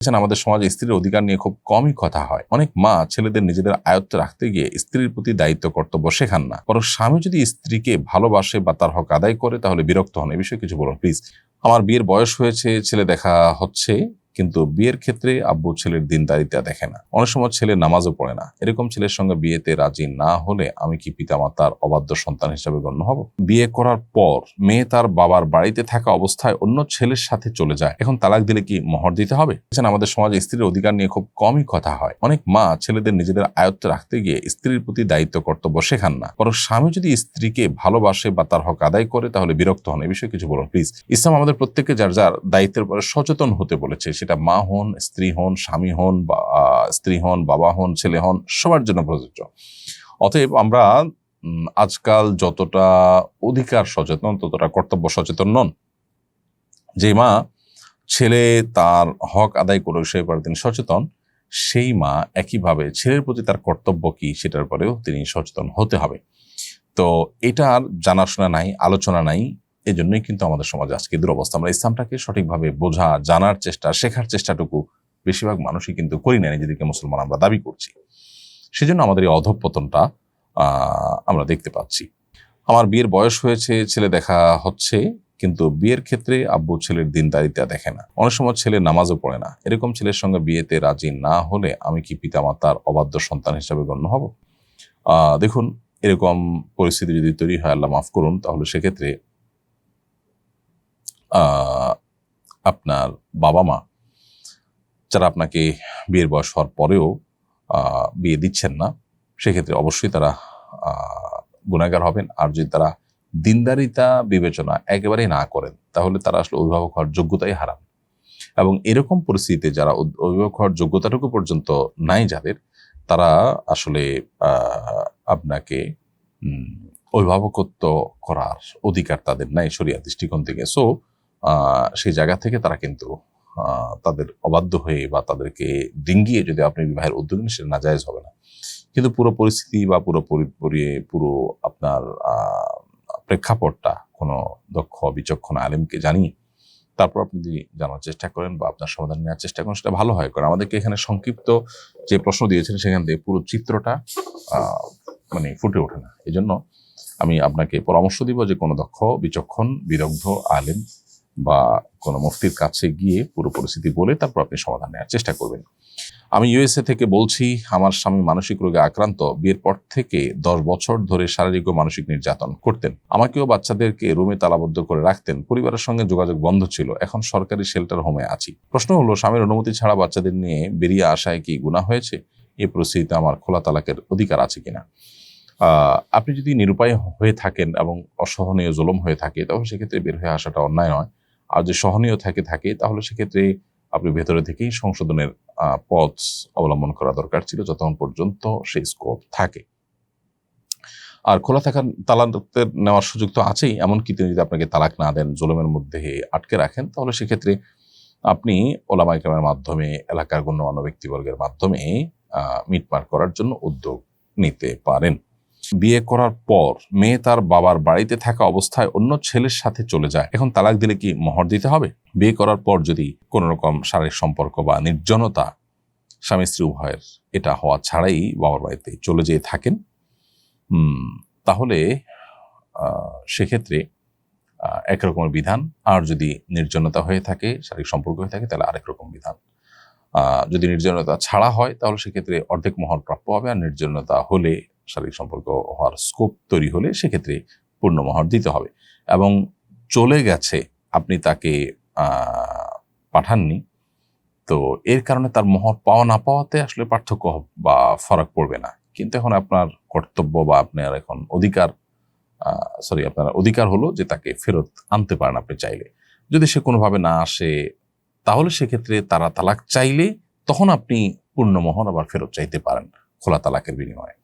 আমাদের সমাজে স্ত্রীর অধিকার নিয়ে খুব কমই কথা হয়। অনেক মা ছেলেদের নিজেদের আয়ত্তে রাখতে গিয়ে স্ত্রীর প্রতি দায়িত্ব কর্তব্য শেখান না, বরং স্বামী যদি স্ত্রীকে ভালোবাসে বা তার হক আদায় করে তাহলে বিরক্ত হন। এই বিষয়ে কিছু বলুন প্লিজ। আমার বিয়ের বয়স হয়েছে, ছেলে দেখা হচ্ছে, কিন্তু বিয়ের ক্ষেত্রে আব্বু ছেলের দিনদারিতা দেখে না। অনেক সময় ছেলে নামাজও পড়ে না। এরকম ছেলের সঙ্গে বিয়েতে রাজি না হলে আমি কি পিতামাতার অবাধ্য সন্তান হিসেবে গণ্য হব? বিয়ে করার পর মেয়ে তার বাবার বাড়িতে থাকা অবস্থায় অন্য ছেলের সাথে চলে যায়, এখন তালাক দিলে কি মোহর দিতে হবে? আমাদের সমাজে স্ত্রীর অধিকার নিয়ে খুব কমই কথা হয়। অনেক মা ছেলেদের নিজেদের আয়ত্তে রাখতে গিয়ে স্ত্রীর প্রতি দায়িত্ব কর্তব্য শেখান না, বরং স্বামী যদি স্ত্রীকে ভালোবাসে বা তার হক আদায় করে তাহলে বিরক্ত হন। এই বিষয়ে কিছু বলুন প্লিজ। ইসলাম আমাদের প্রত্যেককে যার যার দায়িত্বের পরে সচেতন হতে বলেছে, সেটা মা হন, স্ত্রী হন, স্বামী হন, বা স্ত্রী হন, বাবা হন, ছেলে হন, সবার জন্য প্রযোজ্য। অতএব আমরা আজকাল যতটা অধিকার সচেতন ততটা কর্তব্য সচেতন নন। যে মা ছেলে তার হক আদায় করে সে ব্যাপারে তিনি সচেতন, সেই মা একইভাবে ছেলের প্রতি তার কর্তব্য কি সেটার পরেও তিনি সচেতন হতে হবে। তো এটার জানাশোনা নাই, আলোচনা নাই, এজন্যই কিন্তু আমাদের সমাজে আজকে দুরবস্থা। আমরা ইসলামটাকে সঠিকভাবে বোঝা, জানার চেষ্টা, শেখার চেষ্টাটুকু বেশিরভাগ মানুষই কিন্তু করি না, নিজেদেরকে মুসলমান আমরা দাবি করছি। সেজন্য আমাদের এই অধঃপতনটা আমরা দেখতে পাচ্ছি। আমার বিয়ের বয়স হয়েছে, ছেলে দেখা হচ্ছে, কিন্তু বিয়ের ক্ষেত্রে আব্বু ছেলের দিনদারিতা দেখে না। অনেক সময় ছেলে নামাজও পড়ে না। এরকম ছেলের সঙ্গে বিয়েতে রাজি না হলে আমি কি পিতামাতার অবাধ্য সন্তান হিসেবে গণ্য হব? দেখুন, এরকম পরিস্থিতি যদি তৈরি হয়, আল্লাহ মাফ করুন, তাহলে সেক্ষেত্রে আপনার বাবা মা যারা আপনাকে বিয়ের বয়স হওয়ার পরেও বিয়ে দিচ্ছেন না, সেক্ষেত্রে অবশ্যই তারা গুনাহগার হবেন। আর যদি তারা দিনদারিতা বিবেচনা একেবারেই না করেন, তাহলে তারা আসলে অভিভাবক হওয়ার যোগ্যতাই হারান। এবং এরকম পরিস্থিতিতে যারা অভিভাবক হওয়ার যোগ্যতাটুকু পর্যন্ত নাই যাদের, তারা আসলে আপনাকে অভিভাবকত্ব করার অধিকার তাদের নাই শরিয়া দৃষ্টিকোণ থেকে। সো সেই জায়গা থেকে তারা কিন্তু তাদের অবাধ্য হয়ে বা তাদেরকে ডিঙ্গিয়ে যদি আপনি বিবাহের উদ্যোগ নেন, সেটা নাজায়েজ হবে না। কিন্তু পুরো পরিস্থিতি বা পুরো আপনার প্রেক্ষাপটটা কোনো দক্ষ বিচক্ষণ আলেমকে জানিয়ে তারপর আপনি যদি জানার চেষ্টা করেন বা আপনার সমাধান নেওয়ার চেষ্টা করেন, সেটা ভালো হয়। কারণ আমাদেরকে এখানে সংক্ষিপ্ত যে প্রশ্ন দিয়েছেন সেখান থেকে পুরো চিত্রটা ফুটে ওঠে না। এই জন্য আমি আপনাকে পরামর্শ দিব যে কোনো দক্ষ বিচক্ষণ বিদগ্ধ আলেম বা কোনো মুফতির কাছে গিয়ে পুরো পরিস্থিতি বলে তারপর আপনি সমাধান নেওয়ার চেষ্টা করবেন। আমি ইউএসএ থেকে বলছি। আমার স্বামী মানসিক রোগে আক্রান্ত। বিয়ের পর থেকে 10 বছর ধরে শারীরিক ও মানসিক নির্যাতন করতেন। আমাকেও বাচ্চাদেরকে রুমে তালাবদ্ধ করে রাখতেন। পরিবারের সঙ্গে যোগাযোগ বন্ধ ছিল। এখন সরকারি শেল্টার হোমে আছি। প্রশ্ন হলো, স্বামীর অনুমতি ছাড়া বাচ্চাদের নিয়ে বেরিয়ে আসায় কি গুনাহ হয়েছে? এই পরিস্থিতিতে আমার খোলা তালাকের অধিকার আছে কিনা? আপনি যদি নিরুপায় হয়ে থাকেন এবং অসহনীয় জুলুম হয়ে থাকে, তাহলে সেক্ষেত্রে বের হয়ে আসাটা অন্যায় নয়। আর যে সহনীয় থাকে তাহলে সেক্ষেত্রে আপনি ভেতরে থেকেই সংশোধনের পথ অবলম্বন করা দরকার ছিল, যতক্ষণ পর্যন্ত সেই স্কোপ থাকে। আর খোলা থাকার তালাকের নেওয়ার সুযোগ তো আছেই। এমনকি তিনি যদি আপনাকে তালাক না দেন, জুলুমের মধ্যে আটকে রাখেন, তাহলে সেক্ষেত্রে আপনি ওলামা ইকরামের মাধ্যমে, এলাকার গণ্যমান্য ব্যক্তিবর্গের মাধ্যমে মিটমাট করার জন্য উদ্যোগ নিতে পারেন। বিয়ে করার পর মেয়ে তার বাবার বাড়িতে থাকা অবস্থায় অন্য ছেলের সাথে চলে যায়, এখন তালাক দিলে কি মোহর দিতে হবে? বিয়ে করার পর যদি কোনো রকম শারীরিক সম্পর্ক বা নির্জনতা স্বামী স্ত্রী উভয়ের এটা হওয়া ছাড়াই বাবার বাড়িতে চলে যেয়ে থাকেন, তাহলে সেক্ষেত্রে একরকমের বিধান। আর যদি নির্জনতা হয়ে থাকে, শারীরিক সম্পর্ক হয়ে থাকে, তাহলে আরেক রকম বিধান। যদি নির্জনতা ছাড়া হয়, তাহলে সেক্ষেত্রে অর্ধেক মোহর প্রাপ্য হবে। আর নির্জনতা হলে, শারীরিক সম্পর্ক হওয়ার স্কোপ তৈরি হলে, সেক্ষেত্রে পূর্ণ মোহর দিতে হবে। এবং চলে গেছে, আপনি তাকে পাঠাননি, তো এর কারণে তার মোহর পাওয়া না পাওয়াতে আসলে পার্থক্য বা ফারাক পড়বে না। কিন্তু এখন আপনার কর্তব্য বা আপনার এখন আপনার অধিকার হলো যে তাকে ফেরত আনতে পারেন আপনি চাইলে। যদি সে কোনোভাবে না আসে, তাহলে সেক্ষেত্রে তারা তালাক চাইলে তখন আপনি পূর্ণ মোহর আবার ফেরত চাইতে পারেন খোলা তালাকের বিনিময়ে।